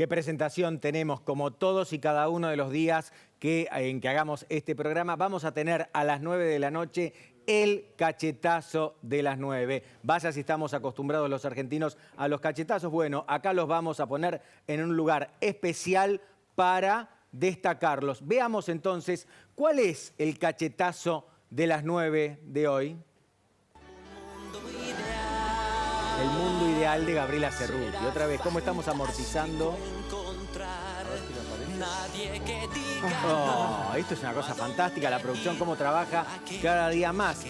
Qué presentación tenemos, como todos y cada uno de los días en que hagamos este programa. Vamos a tener a las 9 de la noche el cachetazo de las 9. Vaya si estamos acostumbrados los argentinos a los cachetazos. Bueno, acá los vamos a poner en un lugar especial para destacarlos. Veamos entonces cuál es el cachetazo de las 9 de hoy. El mundo ideal de Gabriela Cerruti. Otra vez, ¿cómo estamos amortizando? Oh, esto es una cosa fantástica, la producción, cómo trabaja cada día más.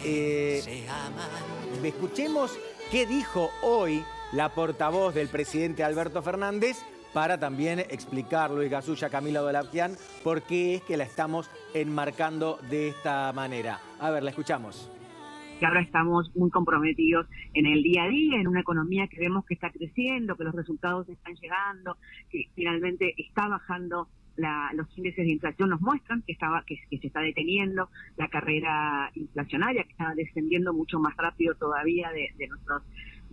Escuchemos qué dijo hoy la portavoz del presidente Alberto Fernández para también explicar, Luis Gasulla, Camila Dolapian, por qué es que la estamos enmarcando de esta manera. A ver, la escuchamos. Que ahora estamos muy comprometidos en el día a día, en una economía que vemos que está creciendo, que los resultados están llegando, que finalmente está bajando los índices de inflación, nos muestran que se está deteniendo la carrera inflacionaria, que está descendiendo mucho más rápido todavía de nuestros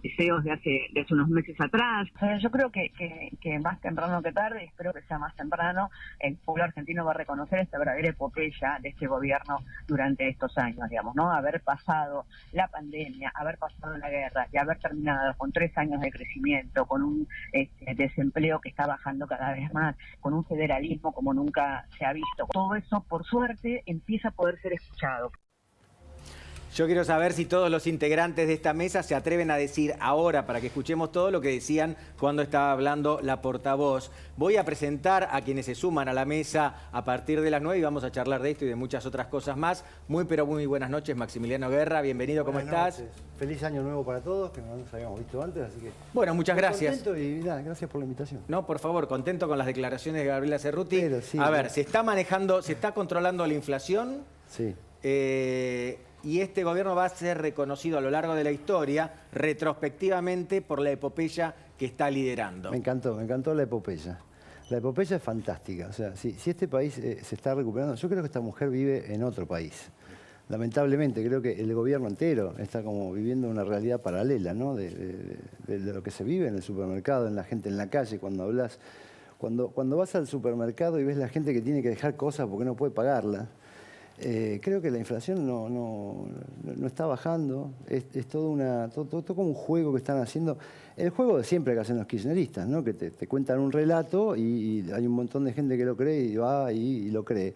deseos de hace unos meses atrás. Yo creo que más temprano que tarde, espero que sea más temprano, el pueblo argentino va a reconocer esta verdadera epopeya de este gobierno durante estos años, digamos, ¿no? Haber pasado la pandemia, haber pasado la guerra y haber terminado con 3 años de crecimiento, con un desempleo que está bajando cada vez más, con un federalismo como nunca se ha visto. Todo eso, por suerte, empieza a poder ser escuchado. Yo quiero saber si todos los integrantes de esta mesa se atreven a decir ahora, para que escuchemos todo lo que decían cuando estaba hablando la portavoz. Voy a presentar a quienes se suman a la mesa a partir de las 9 y vamos a charlar de esto y de muchas otras cosas más. Muy pero muy buenas noches, Maximiliano Guerra, bienvenido, ¿cómo estás? Noches. Feliz año nuevo para todos, que no nos habíamos visto antes, así que... Bueno, muchas gracias. Contento y nada, gracias por la invitación. No, por favor, contento con las declaraciones de Gabriela Cerruti. Pero sí, a ver, se está controlando la inflación. Sí. Y este gobierno va a ser reconocido a lo largo de la historia, retrospectivamente, por la epopeya que está liderando. Me encantó la epopeya. La epopeya es fantástica. O sea, si este país se está recuperando, yo creo que esta mujer vive en otro país. Lamentablemente, creo que el gobierno entero está como viviendo una realidad paralela, ¿no? De lo que se vive en el supermercado, en la gente en la calle, cuando hablas. Cuando vas al supermercado y ves la gente que tiene que dejar cosas porque no puede pagarlas. Creo que la inflación no está bajando, es todo como un juego que están haciendo, el juego de siempre que hacen los kirchneristas, ¿no? Que te cuentan un relato y hay un montón de gente que lo cree y va y lo cree.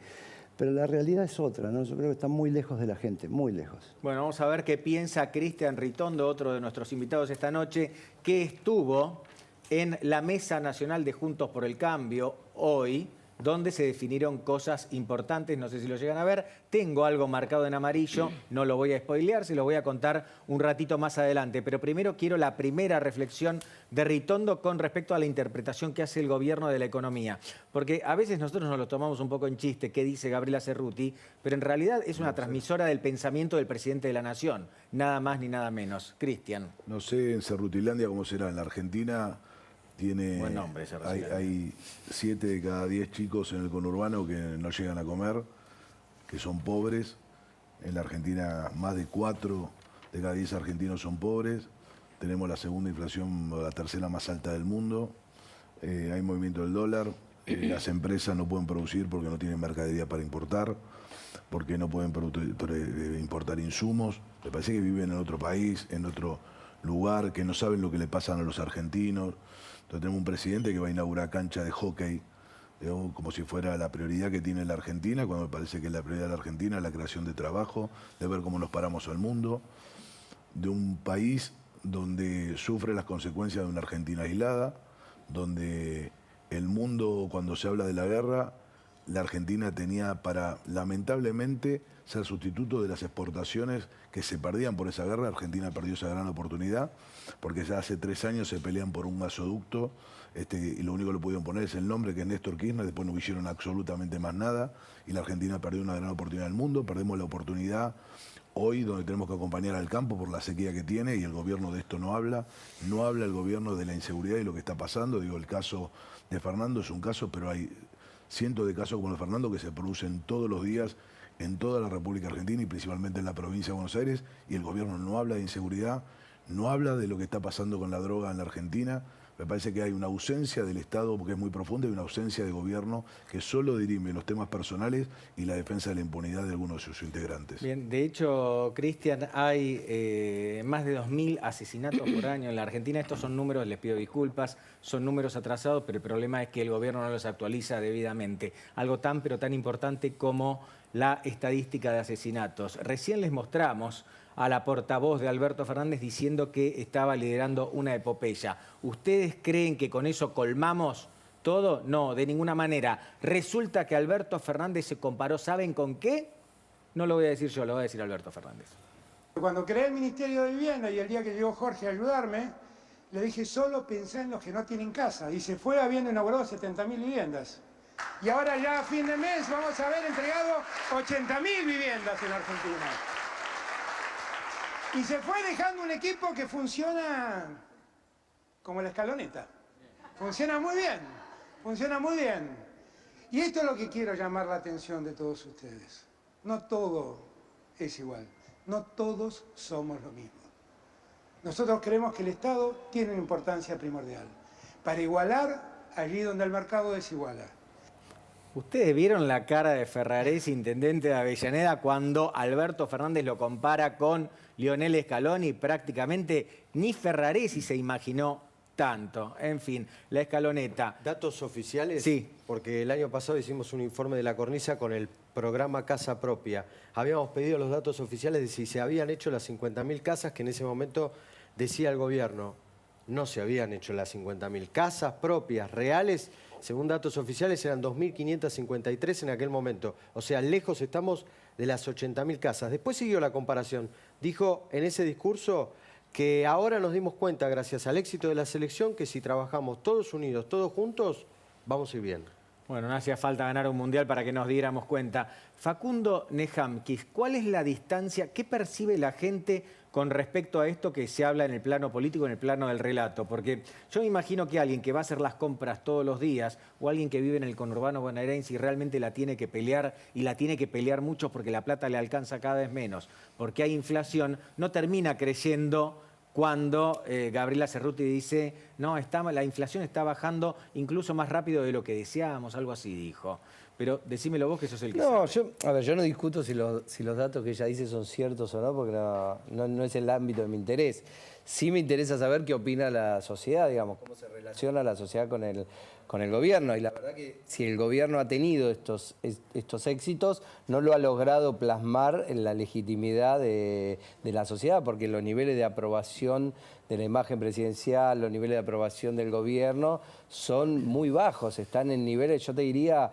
Pero la realidad es otra, ¿no? Yo creo que está muy lejos de la gente, muy lejos. Bueno, vamos a ver qué piensa Cristian Ritondo, otro de nuestros invitados esta noche, que estuvo en la Mesa Nacional de Juntos por el Cambio hoy, donde se definieron cosas importantes, no sé si lo llegan a ver. Tengo algo marcado en amarillo, no lo voy a spoilear, se lo voy a contar un ratito más adelante. Pero primero quiero la primera reflexión de Ritondo con respecto a la interpretación que hace el gobierno de la economía. Porque a veces nosotros nos lo tomamos un poco en chiste, qué dice Gabriela Cerruti, pero en realidad es una transmisora del pensamiento del presidente de la Nación, nada más ni nada menos. Cristian. No sé en Cerrutilandia cómo será, en la Argentina... Buen nombre, hay 7 de cada 10 chicos en el conurbano que no llegan a comer, que son pobres. En la Argentina más de 4 de cada 10 argentinos son pobres. Tenemos la segunda inflación, la tercera más alta del mundo. Hay movimiento del dólar. Las empresas no pueden producir porque no tienen mercadería para importar, porque no pueden importar insumos. Me parece que viven en otro país, en otro lugar, que no saben lo que le pasan a los argentinos. Entonces tenemos un presidente que va a inaugurar cancha de hockey, digamos, como si fuera la prioridad que tiene la Argentina, cuando me parece que la prioridad de la Argentina es la creación de trabajo, de ver cómo nos paramos al mundo, de un país donde sufre las consecuencias de una Argentina aislada, donde el mundo, cuando se habla de la guerra, la Argentina tenía para, lamentablemente, ser sustituto de las exportaciones que se perdían por esa guerra. Argentina perdió esa gran oportunidad, porque ya hace 3 años se pelean por un gasoducto, y lo único que le pudieron poner es el nombre, que es Néstor Kirchner. Después no hicieron absolutamente más nada, y la Argentina perdió una gran oportunidad del mundo. Perdemos la oportunidad hoy, donde tenemos que acompañar al campo por la sequía que tiene, y el gobierno de esto no habla. No habla el gobierno de la inseguridad y lo que está pasando. Digo, el caso de Fernando es un caso, pero hay cientos de casos como el de Fernando que se producen todos los días en toda la República Argentina y principalmente en la provincia de Buenos Aires, y el gobierno no habla de inseguridad, no habla de lo que está pasando con la droga en la Argentina, Me parece que hay una ausencia del Estado, porque es muy profunda, y una ausencia de gobierno que solo dirime los temas personales y la defensa de la impunidad de algunos de sus integrantes. Bien, de hecho, Cristian, hay más de 2.000 asesinatos por año en la Argentina. Estos son números, les pido disculpas, son números atrasados, pero el problema es que el gobierno no los actualiza debidamente. Algo tan, pero tan importante como la estadística de asesinatos. Recién les mostramos a la portavoz de Alberto Fernández diciendo que estaba liderando una epopeya. ¿Ustedes creen que con eso colmamos todo? No, de ninguna manera. Resulta que Alberto Fernández se comparó, ¿saben con qué? No lo voy a decir yo, lo va a decir Alberto Fernández. Cuando creé el Ministerio de Vivienda y el día que llegó Jorge a ayudarme, le dije, solo pensá en los que no tienen casa. Y se fue habiendo inaugurado 70.000 viviendas. Y ahora ya a fin de mes vamos a haber entregado 80.000 viviendas en Argentina. Y se fue dejando un equipo que funciona como la escaloneta. Funciona muy bien, funciona muy bien. Y esto es lo que quiero llamar la atención de todos ustedes. No todo es igual, no todos somos lo mismo. Nosotros creemos que el Estado tiene una importancia primordial para igualar allí donde el mercado desiguala. ¿Ustedes vieron la cara de Ferraresi, intendente de Avellaneda, cuando Alberto Fernández lo compara con Lionel Scaloni? Prácticamente ni Ferraresi se imaginó tanto. En fin, la escaloneta. ¿Datos oficiales? Sí. Porque el año pasado hicimos un informe de la Cornisa con el programa Casa Propia. Habíamos pedido los datos oficiales de si se habían hecho las 50.000 casas que en ese momento decía el gobierno. No se habían hecho las 50.000 casas propias, reales. Según datos oficiales eran 2.553 en aquel momento. O sea, lejos estamos de las 80.000 casas. Después siguió la comparación. Dijo en ese discurso que ahora nos dimos cuenta, gracias al éxito de la selección, que si trabajamos todos unidos, todos juntos, vamos a ir bien. Bueno, no hacía falta ganar un mundial para que nos diéramos cuenta. Facundo Nejamquis, ¿cuál es la distancia? ¿Qué percibe la gente con respecto a esto que se habla en el plano político, en el plano del relato? Porque yo me imagino que alguien que va a hacer las compras todos los días o alguien que vive en el conurbano bonaerense y realmente la tiene que pelear, y la tiene que pelear mucho porque la plata le alcanza cada vez menos, porque hay inflación, no termina creyendo cuando Gabriela Cerruti dice, no, la inflación está bajando incluso más rápido de lo que deseábamos, algo así dijo. Pero decímelo vos que sos el que sabe. Yo no discuto si los datos que ella dice son ciertos o no, porque no es el ámbito de mi interés. Sí me interesa saber qué opina la sociedad, digamos, cómo se relaciona la sociedad con el gobierno. Y la verdad que si el gobierno ha tenido estos éxitos, no lo ha logrado plasmar en la legitimidad de la sociedad, porque los niveles de aprobación de la imagen presidencial, los niveles de aprobación del gobierno son muy bajos, están en niveles, yo te diría,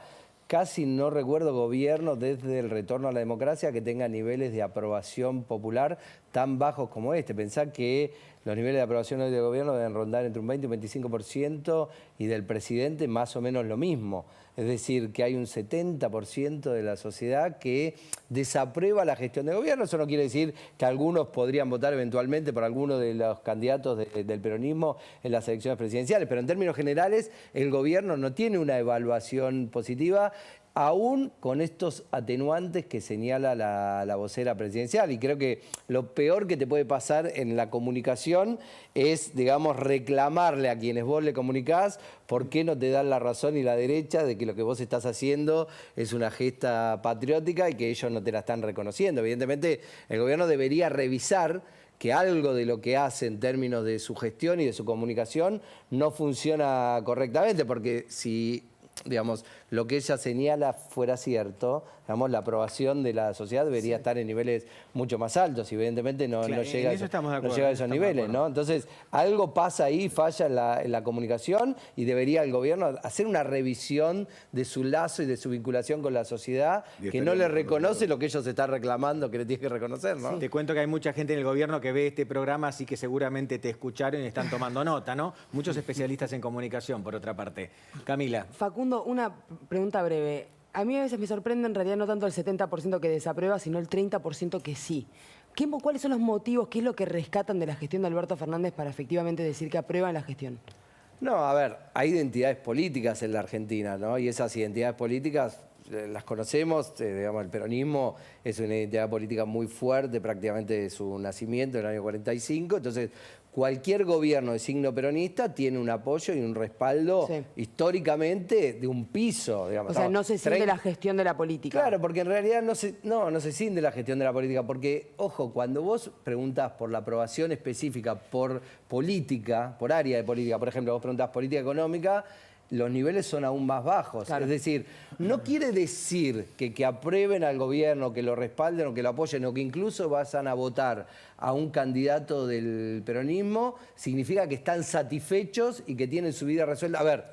casi no recuerdo gobierno desde el retorno a la democracia que tenga niveles de aprobación popular tan bajos como este. Pensá que los niveles de aprobación hoy del gobierno deben rondar entre un 20 y un 25% y del presidente más o menos lo mismo. Es decir, que hay un 70% de la sociedad que desaprueba la gestión de gobierno. Eso no quiere decir que algunos podrían votar eventualmente por alguno de los candidatos del peronismo en las elecciones presidenciales, pero en términos generales el gobierno no tiene una evaluación positiva, aún con estos atenuantes que señala la vocera presidencial. Y creo que lo peor que te puede pasar en la comunicación es, digamos, reclamarle a quienes vos le comunicás por qué no te dan la razón y la derecha de que lo que vos estás haciendo es una gesta patriótica y que ellos no te la están reconociendo. Evidentemente, el gobierno debería revisar que algo de lo que hace en términos de su gestión y de su comunicación no funciona correctamente, porque si, digamos, lo que ella señala fuera cierto, digamos, la aprobación de la sociedad debería estar en niveles mucho más altos y evidentemente no llega a esos niveles, ¿no? Entonces, algo pasa ahí, falla en la comunicación y debería el gobierno hacer una revisión de su lazo y de su vinculación con la sociedad, que no le reconoce lo que ellos están reclamando que le tiene que reconocer, ¿no? Sí. Te cuento que hay mucha gente en el gobierno que ve este programa, así que seguramente te escucharon y están tomando nota, ¿no? Muchos especialistas en comunicación, por otra parte. Camila. Facundo, una pregunta breve. A mí a veces me sorprende en realidad no tanto el 70% que desaprueba, sino el 30% que sí. ¿Cuáles son los motivos, qué es lo que rescatan de la gestión de Alberto Fernández para efectivamente decir que aprueban la gestión? No, a ver, hay identidades políticas en la Argentina, ¿no? Y esas identidades políticas las conocemos, digamos, el peronismo es una identidad política muy fuerte, prácticamente de su nacimiento en el año 45, entonces cualquier gobierno de signo peronista tiene un apoyo y un respaldo históricamente de un piso, digamos. O sea, no se siente la gestión de la política. Claro, porque en realidad no se siente la gestión de la política, porque, ojo, cuando vos preguntás por la aprobación específica por política, por área de política, por ejemplo, vos preguntás política económica, los niveles son aún más bajos. Claro. Es decir, no quiere decir que aprueben al gobierno, que lo respalden o que lo apoyen o que incluso vayan a votar a un candidato del peronismo, significa que están satisfechos y que tienen su vida resuelta. A ver,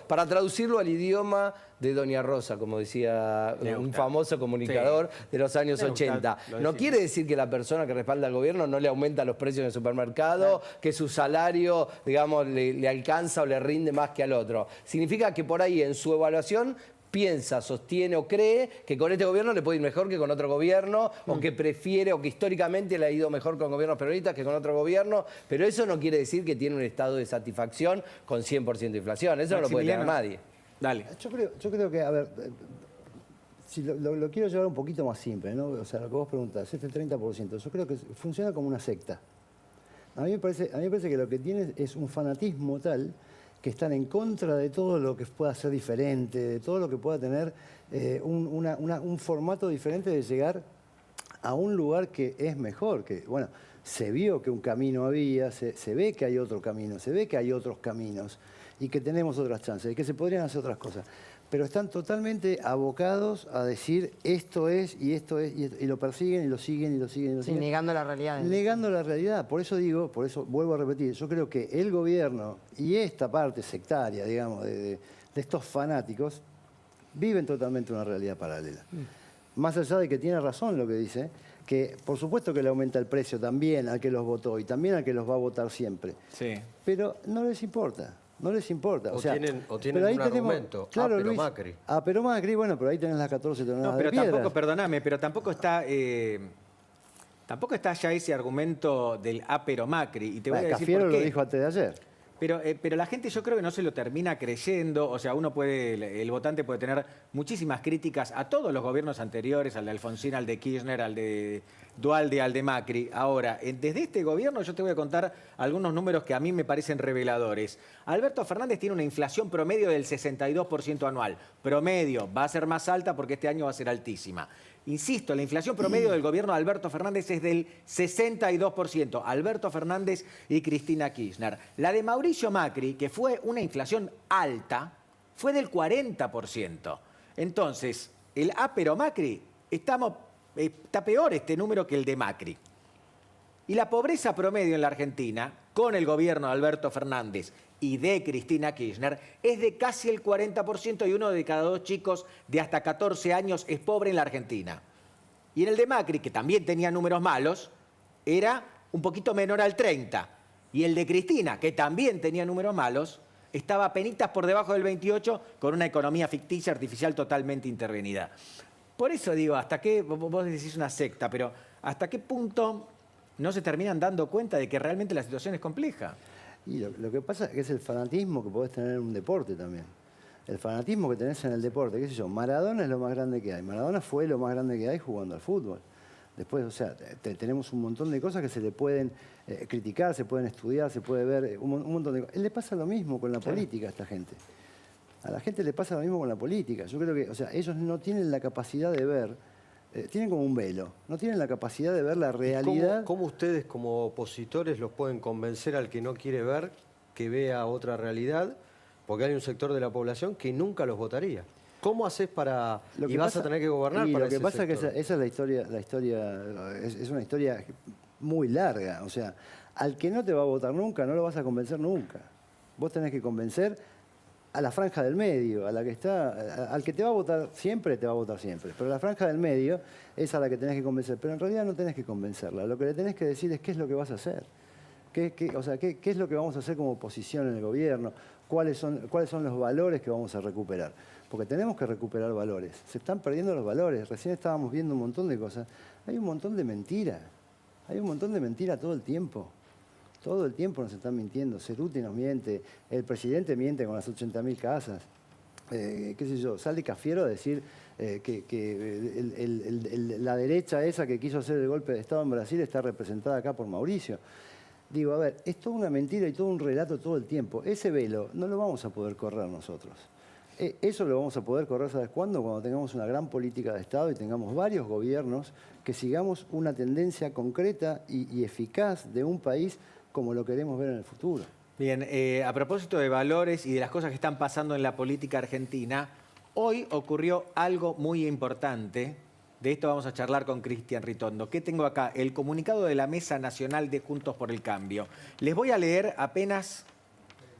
para traducirlo al idioma de Doña Rosa, como decía un famoso comunicador de los años 80. No quiere decir que la persona que respalda al gobierno no le aumenta los precios en el supermercado, que su salario, digamos, le alcanza o le rinde más que al otro. Significa que por ahí en su evaluación piensa, sostiene o cree que con este gobierno le puede ir mejor que con otro gobierno, o que prefiere, o que históricamente le ha ido mejor con gobiernos peronistas que con otro gobierno, pero eso no quiere decir que tiene un estado de satisfacción con 100% de inflación. Eso no lo puede tener nadie. Dale. Yo creo que, a ver, si lo quiero llevar un poquito más simple, ¿no? O sea, lo que vos preguntás, este 30%, yo creo que funciona como una secta. A mí me parece que lo que tiene es un fanatismo tal que están en contra de todo lo que pueda ser diferente, de todo lo que pueda tener un formato diferente de llegar a un lugar que es mejor, que, bueno, se vio que un camino había, se ve que hay otro camino, se ve que hay otros caminos y que tenemos otras chances, y que se podrían hacer otras cosas. Pero están totalmente abocados a decir esto es, y lo persiguen, y lo siguen, y lo siguen, y lo siguen. Negando la realidad. Negando la realidad. Por eso vuelvo a repetir, yo creo que el gobierno y esta parte sectaria, digamos, de estos fanáticos, viven totalmente una realidad paralela. Más allá de que tiene razón lo que dice, que por supuesto que le aumenta el precio también al que los votó y también al que los va a votar siempre. Sí. Pero no les importa. No les importa. O tienen un argumento. Claro, pero Luis, Macri. Pero Macri, bueno, pero ahí tenés las 14 toneladas de piedras. Tampoco, perdóname, pero tampoco está ya ese argumento del pero Macri. Y te voy a decir Cafiero por qué. Lo dijo antes de ayer. Pero la gente yo creo que no se lo termina creyendo. O sea, el votante puede tener muchísimas críticas a todos los gobiernos anteriores, al de Alfonsín, al de Kirchner, al de Duhalde, al de Macri. Ahora, desde este gobierno yo te voy a contar algunos números que a mí me parecen reveladores. Alberto Fernández tiene una inflación promedio del 62% anual. Promedio, va a ser más alta porque este año va a ser altísima. Insisto, la inflación promedio del gobierno de Alberto Fernández es del 62%. Alberto Fernández y Cristina Kirchner. La de Mauricio Macri, que fue una inflación alta, fue del 40%. Entonces, el pero Macri, está peor este número que el de Macri. Y la pobreza promedio en la Argentina, con el gobierno de Alberto Fernández y de Cristina Kirchner, es de casi el 40% y 1 de cada 2 chicos de hasta 14 años es pobre en la Argentina. Y en el de Macri, que también tenía números malos, era un poquito menor al 30%. Y el de Cristina, que también tenía números malos, estaba apenitas por debajo del 28% con una economía ficticia artificial totalmente intervenida. Por eso digo, hasta qué, vos decís una secta, pero ¿hasta qué punto no se terminan dando cuenta de que realmente la situación es compleja? Y lo que pasa es que es el fanatismo que podés tener en un deporte también. El fanatismo que tenés en el deporte, qué sé yo, Maradona es lo más grande que hay. Maradona fue lo más grande que hay jugando al fútbol. Después, o sea, tenemos un montón de cosas que se le pueden criticar, se pueden estudiar, se puede ver, un montón de cosas. Él le pasa lo mismo con la política a esta gente. A la gente le pasa lo mismo con la política. Yo creo que, o sea, ellos no tienen la capacidad de ver, tienen como un velo, no tienen la capacidad de ver la realidad. ¿Cómo ustedes como opositores los pueden convencer al que no quiere ver que vea otra realidad? Porque hay un sector de la población que nunca los votaría. ¿Cómo haces para...? Y vas a tener que gobernar para ese sector. Lo que pasa es que esa es la historia es una historia muy larga. O sea, al que no te va a votar nunca, no lo vas a convencer nunca. Vos tenés que convencer a la franja del medio, a la que está, al que te va a votar siempre, te va a votar siempre. Pero la franja del medio es a la que tenés que convencer. Pero en realidad no tenés que convencerla. Lo que le tenés que decir es qué es lo que vas a hacer. ¿Qué es lo que vamos a hacer como oposición en el gobierno? ¿Cuáles son los valores que vamos a recuperar? Porque tenemos que recuperar valores. Se están perdiendo los valores. Recién estábamos viendo un montón de cosas. Hay un montón de mentira. Hay un montón de mentira todo el tiempo. Todo el tiempo nos están mintiendo. Cerruti nos miente. El presidente miente con las 80.000 casas. qué sé yo, sale Cafiero a decir la derecha esa que quiso hacer el golpe de Estado en Brasil está representada acá por Mauricio. Digo, a ver, es toda una mentira y todo un relato todo el tiempo. Ese velo no lo vamos a poder correr nosotros. Eso lo vamos a poder correr, ¿sabes cuándo? Cuando tengamos una gran política de Estado y tengamos varios gobiernos que sigamos una tendencia concreta y eficaz de un país como lo queremos ver en el futuro. Bien, a propósito de valores y de las cosas que están pasando en la política argentina, hoy ocurrió algo muy importante. De esto vamos a charlar con Cristian Ritondo. ¿Qué tengo acá? El comunicado de la Mesa Nacional de Juntos por el Cambio. Les voy a leer apenas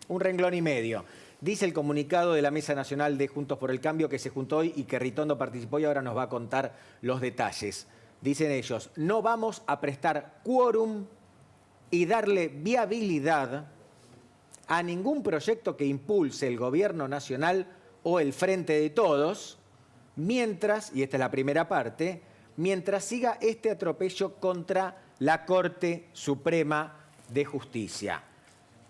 un renglón y medio. Dice el comunicado de la Mesa Nacional de Juntos por el Cambio que se juntó hoy y que Ritondo participó y ahora nos va a contar los detalles. Dicen ellos, no vamos a prestar quórum y darle viabilidad a ningún proyecto que impulse el Gobierno Nacional o el Frente de Todos, mientras, y esta es la primera parte, mientras siga este atropello contra la Corte Suprema de Justicia.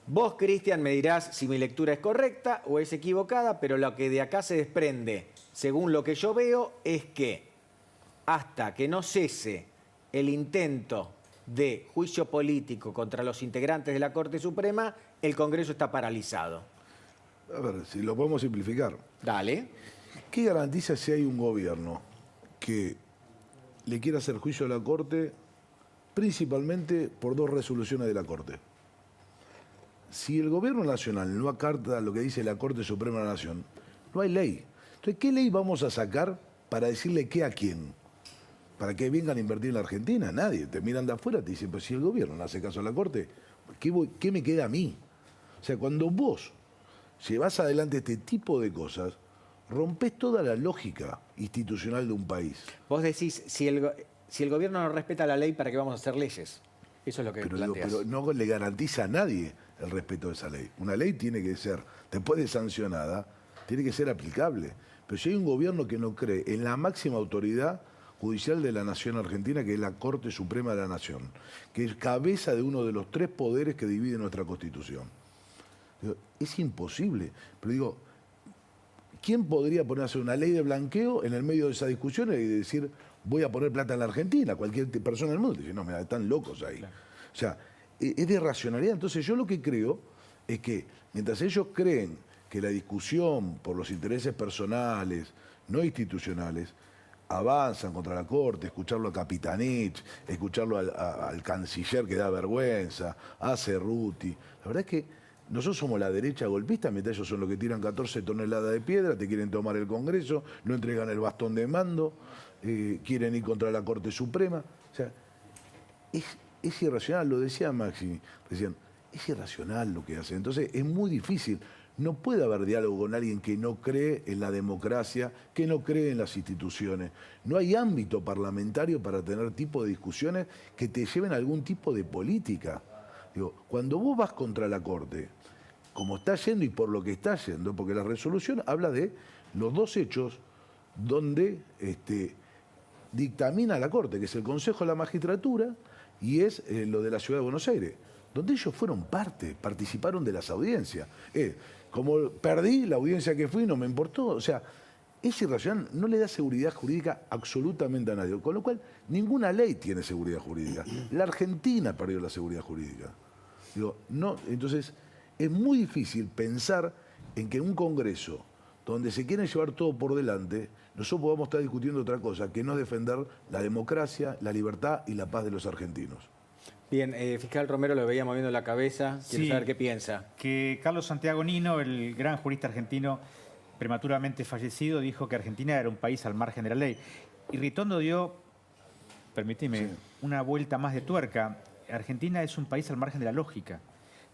Vos, Cristian, me dirás si mi lectura es correcta o es equivocada, pero lo que de acá se desprende, según lo que yo veo, es que hasta que no cese el intento de juicio político contra los integrantes de la Corte Suprema, el Congreso está paralizado. A ver, si lo podemos simplificar. Dale. ¿Qué garantiza si hay un gobierno que le quiera hacer juicio a la Corte principalmente por 2 resoluciones de la Corte? Si el Gobierno Nacional no acata lo que dice la Corte Suprema de la Nación, no hay ley. Entonces, ¿qué ley vamos a sacar para decirle qué a quién? ¿Para que vengan a invertir en la Argentina? Nadie. Te miran de afuera y te dicen, pues si el gobierno no hace caso a la Corte, ¿qué me queda a mí? O sea, cuando vos llevas adelante este tipo de cosas, rompés toda la lógica institucional de un país. Vos decís, si el gobierno no respeta la ley, ¿para qué vamos a hacer leyes? Eso es lo que planteas. Pero no le garantiza a nadie el respeto de esa ley. Una ley tiene que ser, después de sancionada, tiene que ser aplicable. Pero si hay un gobierno que no cree en la máxima autoridad judicial de la Nación Argentina, que es la Corte Suprema de la Nación, que es cabeza de uno de los 3 poderes que divide nuestra Constitución. Es imposible. Pero digo, ¿quién podría ponerse una ley de blanqueo en el medio de esa discusión y decir, voy a poner plata en la Argentina? Cualquier persona del mundo dice, no, mira, están locos ahí. Claro. O sea, es de racionalidad. Entonces yo lo que creo es que mientras ellos creen que la discusión por los intereses personales, no institucionales, avanzan contra la Corte, escucharlo a Capitanich, escucharlo al canciller que da vergüenza, a Cerruti. La verdad es que nosotros somos la derecha golpista, mientras ellos son los que tiran 14 toneladas de piedra, te quieren tomar el Congreso, no entregan el bastón de mando, quieren ir contra la Corte Suprema. O sea, es irracional, lo decía Maxi, decían, es irracional lo que hacen. Entonces es muy difícil. No puede haber diálogo con alguien que no cree en la democracia, que no cree en las instituciones. No hay ámbito parlamentario para tener tipo de discusiones que te lleven a algún tipo de política. Digo, cuando vos vas contra la Corte, como está yendo y por lo que está yendo, porque la resolución habla de los 2 hechos donde dictamina la Corte, que es el Consejo de la Magistratura y es lo de la Ciudad de Buenos Aires, donde ellos fueron parte, participaron de las audiencias. Como perdí la audiencia que fui, no me importó. O sea, es irracional, no le da seguridad jurídica absolutamente a nadie. Con lo cual, ninguna ley tiene seguridad jurídica. La Argentina perdió la seguridad jurídica. Digo, no, entonces, es muy difícil pensar en que en un Congreso donde se quieren llevar todo por delante, nosotros podamos estar discutiendo otra cosa, que no es defender la democracia, la libertad y la paz de los argentinos. Bien, fiscal Romero lo veía moviendo la cabeza. Quiero saber qué piensa. Que Carlos Santiago Nino, el gran jurista argentino prematuramente fallecido, dijo que Argentina era un país al margen de la ley. Y Ritondo dio, permíteme, una vuelta más de tuerca. Argentina es un país al margen de la lógica,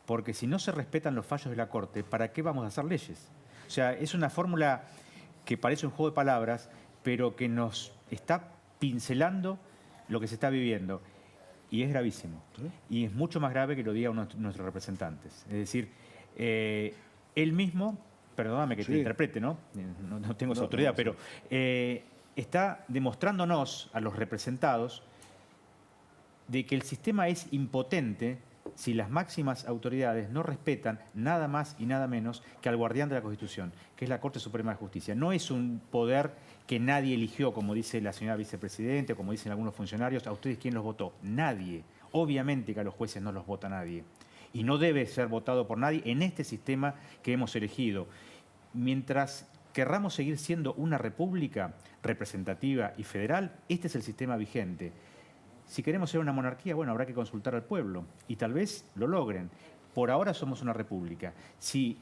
porque si no se respetan los fallos de la Corte, ¿para qué vamos a hacer leyes? O sea, es una fórmula que parece un juego de palabras, pero que nos está pincelando lo que se está viviendo. Y es gravísimo. Y es mucho más grave que lo digan nuestros representantes. Es decir, él mismo, perdóname que te interprete, ¿no? No tengo esa autoridad, pero está demostrándonos a los representados de que el sistema es impotente si las máximas autoridades no respetan nada más y nada menos que al guardián de la Constitución, que es la Corte Suprema de Justicia. No es un poder que nadie eligió, como dice la señora vicepresidenta, como dicen algunos funcionarios. ¿A ustedes quién los votó? Nadie. Obviamente que a los jueces no los vota nadie. Y no debe ser votado por nadie en este sistema que hemos elegido. Mientras querramos seguir siendo una república representativa y federal, este es el sistema vigente. Si queremos ser una monarquía, bueno, habrá que consultar al pueblo y tal vez lo logren. Por ahora somos una república. Si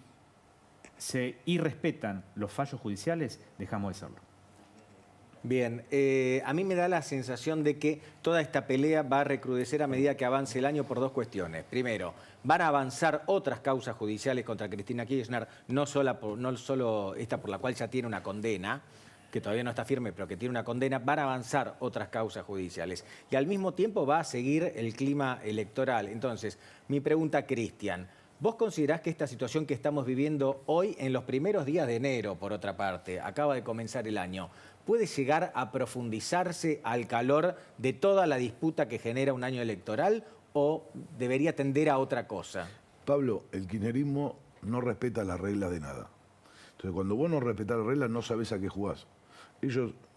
se irrespetan los fallos judiciales, dejamos de serlo. Bien, a mí me da la sensación de que toda esta pelea va a recrudecer a medida que avance el año por dos cuestiones. Primero, van a avanzar otras causas judiciales contra Cristina Kirchner, no solo esta por la cual ya tiene una condena, que todavía no está firme, pero que tiene una condena, van a avanzar otras causas judiciales. Y al mismo tiempo va a seguir el clima electoral. Entonces, mi pregunta, Cristian, ¿vos considerás que esta situación que estamos viviendo hoy, en los primeros días de enero, por otra parte, acaba de comenzar el año, puede llegar a profundizarse al calor de toda la disputa que genera un año electoral o debería tender a otra cosa? Pablo, el kirchnerismo no respeta las reglas de nada. Entonces, cuando vos no respetás las reglas, no sabés a qué jugás.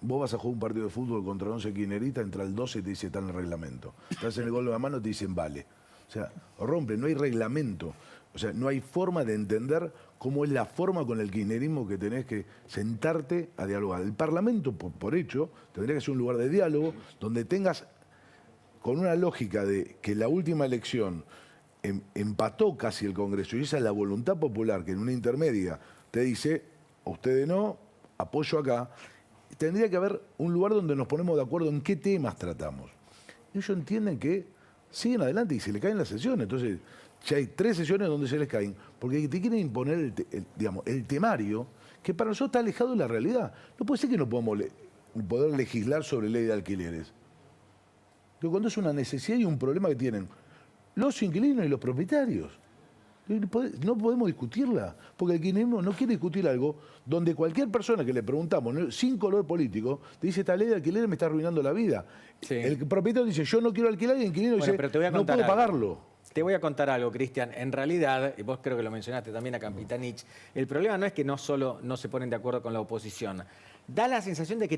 Vos vas a jugar un partido de fútbol contra 11 kirchneristas, entra el 12 y te dice está en el reglamento. Estás en el gol de la mano y te dicen vale. O sea, rompe, no hay reglamento. O sea, no hay forma de entender cómo es la forma con el kirchnerismo que tenés que sentarte a dialogar. El Parlamento, por hecho, tendría que ser un lugar de diálogo donde tengas, con una lógica de que la última elección empató casi el Congreso y esa es la voluntad popular que en una intermedia te dice, a ustedes no, apoyo acá. Tendría que haber un lugar donde nos ponemos de acuerdo en qué temas tratamos. Ellos entienden que siguen adelante y se les caen las sesiones. Entonces, ya hay 3 sesiones donde se les caen, porque te quieren imponer el temario, que para nosotros está alejado de la realidad. No puede ser que no podamos poder legislar sobre ley de alquileres. Pero cuando es una necesidad y un problema que tienen los inquilinos y los propietarios. No podemos discutirla, porque el kirchnerismo no quiere discutir algo donde cualquier persona que le preguntamos, sin color político, te dice, esta ley de alquiler me está arruinando la vida. Sí. El propietario dice, yo no quiero alquilar, y el inquilino dice, no puedo pagarlo. Te voy a contar algo, Cristian. En realidad, y vos creo que lo mencionaste también a Capitanich, el problema no es que no solo no se ponen de acuerdo con la oposición. Da la sensación de que